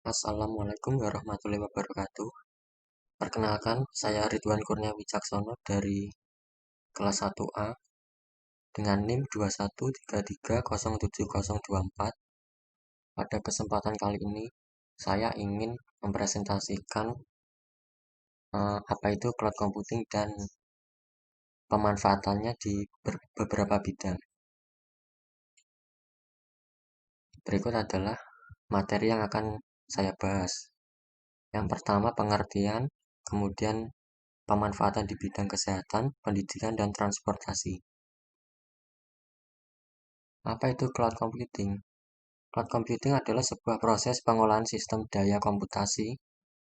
Assalamualaikum warahmatullahi wabarakatuh. Perkenalkan, saya Ridwan Kurnia Wicaksono dari kelas 1A dengan NIM 21330724. Pada kesempatan kali ini, saya ingin mempresentasikan apa itu cloud computing dan pemanfaatannya di beberapa bidang. Berikut adalah materi yang akan saya bahas. Yang pertama, pengertian, kemudian pemanfaatan di bidang kesehatan, pendidikan, dan transportasi. Apa itu cloud computing? Cloud computing adalah sebuah proses pengolahan sistem daya komputasi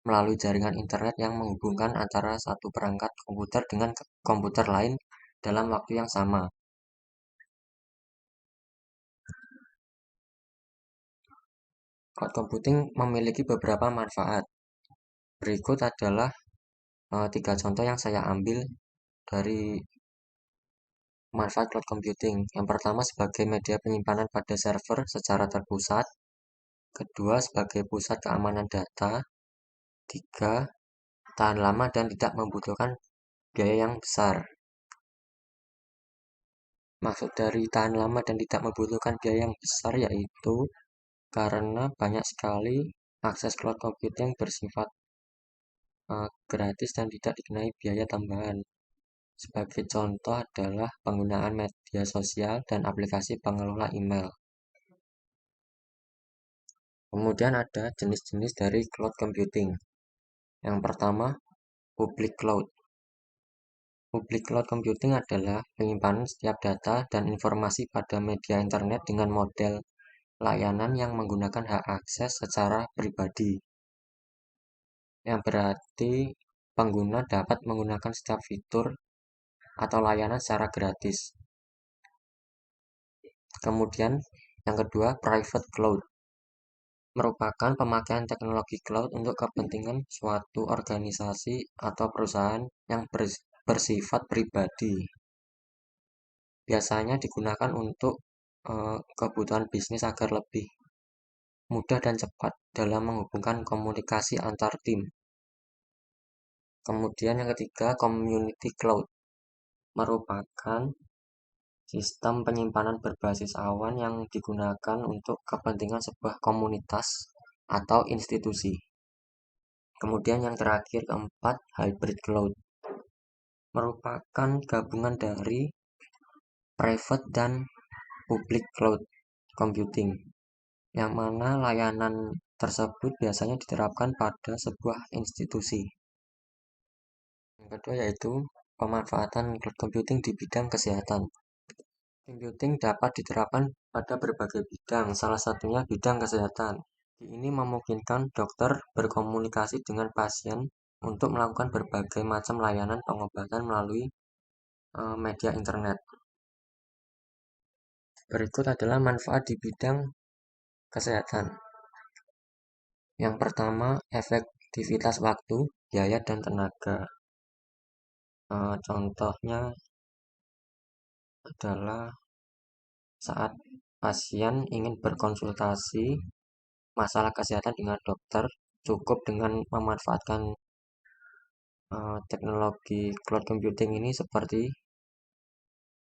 melalui jaringan internet yang menghubungkan antara satu perangkat komputer dengan komputer lain dalam waktu yang sama. Cloud computing memiliki beberapa manfaat. Berikut adalah 3 contoh yang saya ambil dari manfaat cloud computing. Yang pertama sebagai media penyimpanan pada server secara terpusat. Kedua sebagai pusat keamanan data. Tiga, tahan lama dan tidak membutuhkan biaya yang besar. Maksud dari tahan lama dan tidak membutuhkan biaya yang besar yaitu karena banyak sekali akses cloud computing bersifat gratis dan tidak dikenai biaya tambahan. Sebagai contoh adalah penggunaan media sosial dan aplikasi pengelola email. Kemudian ada jenis-jenis dari cloud computing. Yang pertama, public cloud. Public cloud computing adalah penyimpanan setiap data dan informasi pada media internet dengan model layanan yang menggunakan hak akses secara pribadi. Yang berarti pengguna dapat menggunakan setiap fitur atau layanan secara gratis. Kemudian yang kedua, private cloud. Merupakan pemakaian teknologi cloud untuk kepentingan suatu organisasi atau perusahaan yang bersifat pribadi. Biasanya digunakan untuk kebutuhan bisnis agar lebih mudah dan cepat dalam menghubungkan komunikasi antar tim. Kemudian yang ketiga, community cloud. Merupakan sistem penyimpanan berbasis awan yang digunakan untuk kepentingan sebuah komunitas atau institusi. Kemudian yang terakhir, keempat, hybrid cloud. Merupakan gabungan dari private dan public cloud computing, yang mana layanan tersebut biasanya diterapkan pada sebuah institusi. Yang kedua yaitu pemanfaatan cloud computing di bidang kesehatan. Computing dapat diterapkan pada berbagai bidang, salah satunya bidang kesehatan. Ini memungkinkan dokter berkomunikasi dengan pasien untuk melakukan berbagai macam layanan pengobatan melalui media internet. Berikut adalah manfaat di bidang kesehatan. Yang pertama, efektivitas waktu, biaya, dan tenaga. Contohnya adalah saat pasien ingin berkonsultasi masalah kesehatan dengan dokter, cukup dengan memanfaatkan teknologi cloud computing ini seperti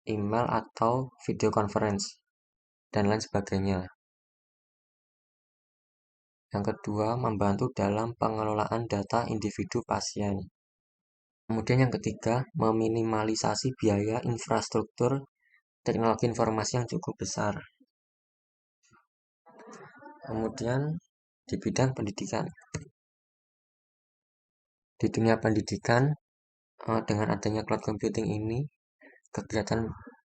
email atau video conference dan lain sebagainya. Yang kedua, membantu dalam pengelolaan data individu pasien. Kemudian yang ketiga, meminimalisasi biaya infrastruktur teknologi informasi yang cukup besar. Kemudian di bidang pendidikan. Di dunia pendidikan, dengan adanya cloud computing ini, kegiatan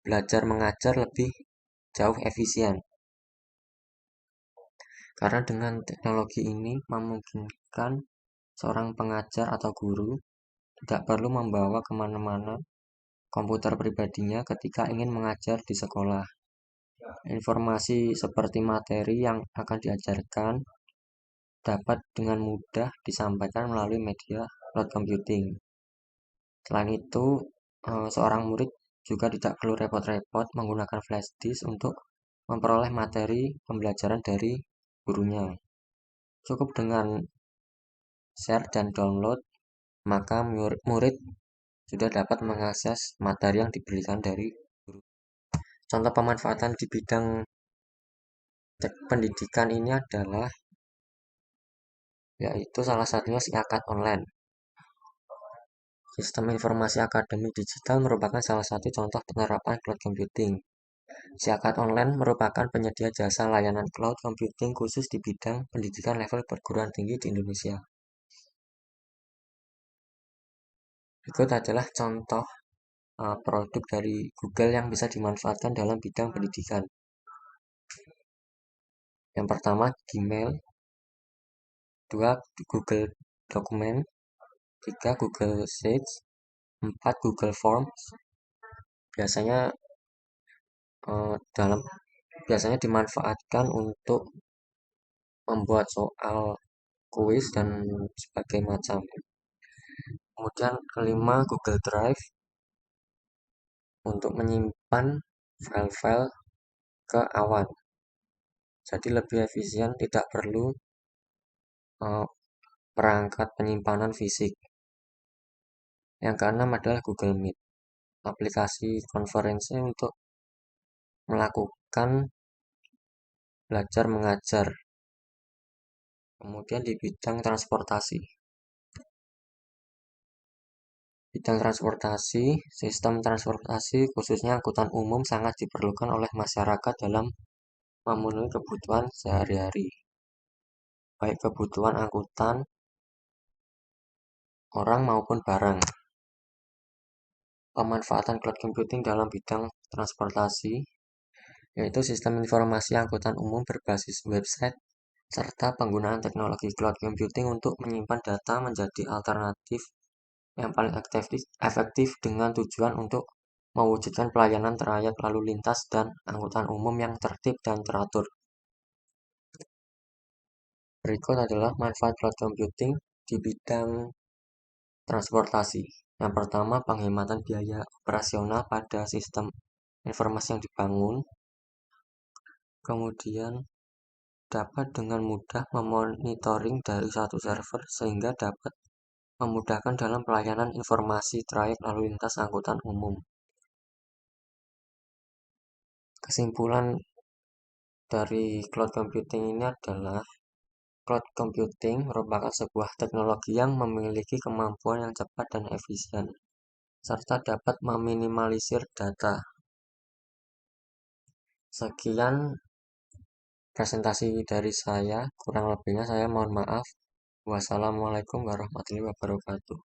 belajar mengajar lebih jauh efisien. Karena dengan teknologi ini memungkinkan seorang pengajar atau guru tidak perlu membawa kemana-mana komputer pribadinya ketika ingin mengajar di sekolah. Informasi seperti materi yang akan diajarkan dapat dengan mudah disampaikan melalui media cloud computing. Selain itu, seorang murid juga tidak perlu repot-repot menggunakan flash disk untuk memperoleh materi pembelajaran dari gurunya. Cukup dengan share dan download, maka murid sudah dapat mengakses materi yang diberikan dari guru. Contoh pemanfaatan di bidang pendidikan ini adalah yaitu salah satunya SIAKAD online. Sistem informasi akademik digital merupakan salah satu contoh penerapan cloud computing. SIAKAD online merupakan penyedia jasa layanan cloud computing khusus di bidang pendidikan level perguruan tinggi di Indonesia. Berikut adalah contoh produk dari Google yang bisa dimanfaatkan dalam bidang pendidikan. Yang pertama, Gmail. 2, Google Dokumen. 3, Google Sheets. 4, Google Forms. Biasanya biasanya dimanfaatkan untuk membuat soal, kuis, dan sebagainya macam. Kemudian kelima, Google Drive untuk menyimpan file-file ke awan. Jadi lebih efisien, tidak perlu perangkat penyimpanan fisik. Yang keenam adalah Google Meet, aplikasi konferensi untuk melakukan belajar mengajar. Kemudian di bidang transportasi. Bidang transportasi, sistem transportasi khususnya angkutan umum sangat diperlukan oleh masyarakat dalam memenuhi kebutuhan sehari-hari. Baik kebutuhan angkutan orang maupun barang. Pemanfaatan cloud computing dalam bidang transportasi yaitu sistem informasi angkutan umum berbasis website serta penggunaan teknologi cloud computing untuk menyimpan data menjadi alternatif yang paling efektif dengan tujuan untuk mewujudkan pelayanan trayek lalu lintas dan angkutan umum yang tertib dan teratur. Berikut adalah manfaat cloud computing di bidang transportasi. Yang pertama, penghematan biaya operasional pada sistem informasi yang dibangun. Kemudian, dapat dengan mudah memonitoring dari satu server sehingga dapat memudahkan dalam pelayanan informasi trayek lalu lintas angkutan umum. Kesimpulan dari cloud computing ini adalah cloud computing merupakan sebuah teknologi yang memiliki kemampuan yang cepat dan efisien, serta dapat meminimalisir data. Sekian presentasi dari saya, kurang lebihnya saya mohon maaf. Wassalamualaikum warahmatullahi wabarakatuh.